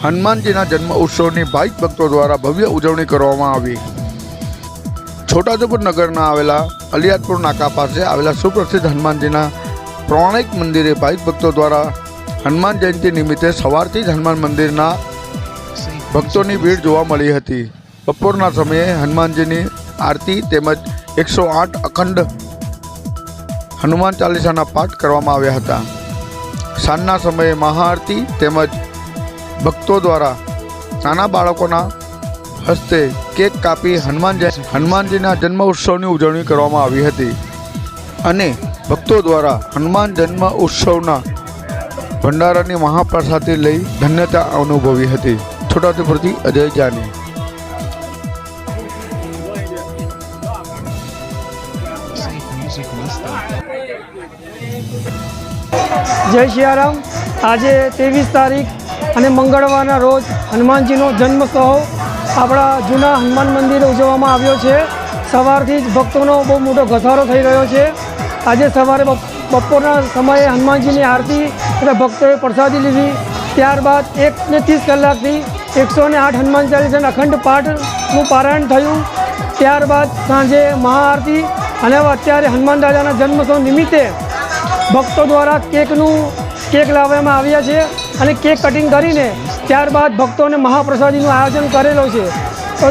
હનુમાનજીના જન્મ ઉત્સવની ભાવિક ભક્તો દ્વારા ભવ્ય ઉજવણી કરવામાં આવી। છોટાઉદેપુર નગરના આવેલા અલિયાદપુર નાકા પાસે આવેલા સુપ્રસિદ્ધ હનુમાનજીના પૌરાણિક મંદિરે ભાવિક ભક્તો દ્વારા હનુમાન જયંતિ નિમિત્તે સવારથી જ હનુમાન મંદિરના ભક્તોની ભીડ જોવા મળી હતી। બપોરના સમયે હનુમાનજીની આરતી તેમજ 108 અખંડ હનુમાન ચાલીસાના પાઠ કરવામાં આવ્યા હતા। સાંજના સમયે મહાઆરતી તેમજ ભક્તો દ્વારા નાના બાળકોના હસ્તે કેક કાપી હનુમાનજીના જન્મ ઉત્સવની ઉજવણી કરવામાં આવી હતી અને ભક્તો દ્વારા હનુમાન જન્મ ઉત્સવના ભંડારાની મહાપ્રસાદી લઈ ધન્યતા અનુભવી હતી। છોટાઉદેપુરથી અજય જાની। જય સિયારામ। આજે 23 તારીખ અને મંગળવારના રોજ હનુમાનજીનો જન્મોત્સવ આપણા જૂના હનુમાન મંદિરે ઉજવવામાં આવ્યો છે। સવારથી જ ભક્તોનો બહુ મોટો ઘસારો થઈ રહ્યો છે। આજે સવારે બપોરના સમયે હનુમાનજીની આરતી એટલે ભક્તોએ પ્રસાદી લીધી। ત્યારબાદ 1:30 કલાકથી 108 હનુમાન ચાલીસાના અખંડ પાઠનું પારાયણ થયું। ત્યારબાદ સાંજે મહાઆરતી અને અત્યારે હનુમાન દાદાના જન્મોત્સવ નિમિત્તે ભક્તો દ્વારા કેક લાવવામાં આવ્યા છે અને કેક કટિંગ કરીને ત્યારબાદ ભક્તોને મહાપ્રસાદીનું આયોજન કરેલો છે। તો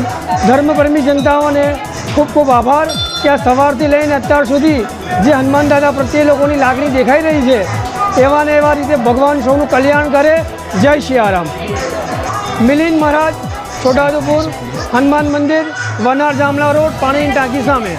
ધર્મપ્રેમી જનતાઓને ખૂબ ખૂબ આભાર કે આ સવારથી લઈને અત્યાર સુધી જે હનુમાન દાદા પ્રત્યે લોકોની લાગણી દેખાઈ રહી છે એવા ને એવા રીતે ભગવાન સૌનું કલ્યાણ કરે। જય સિયારામ। મિલિંદ મહારાજ, છોટાઉદેપુર, હનુમાન મંદિર, વનાર જામલા રોડ, પાણીની ટાંકી સામે।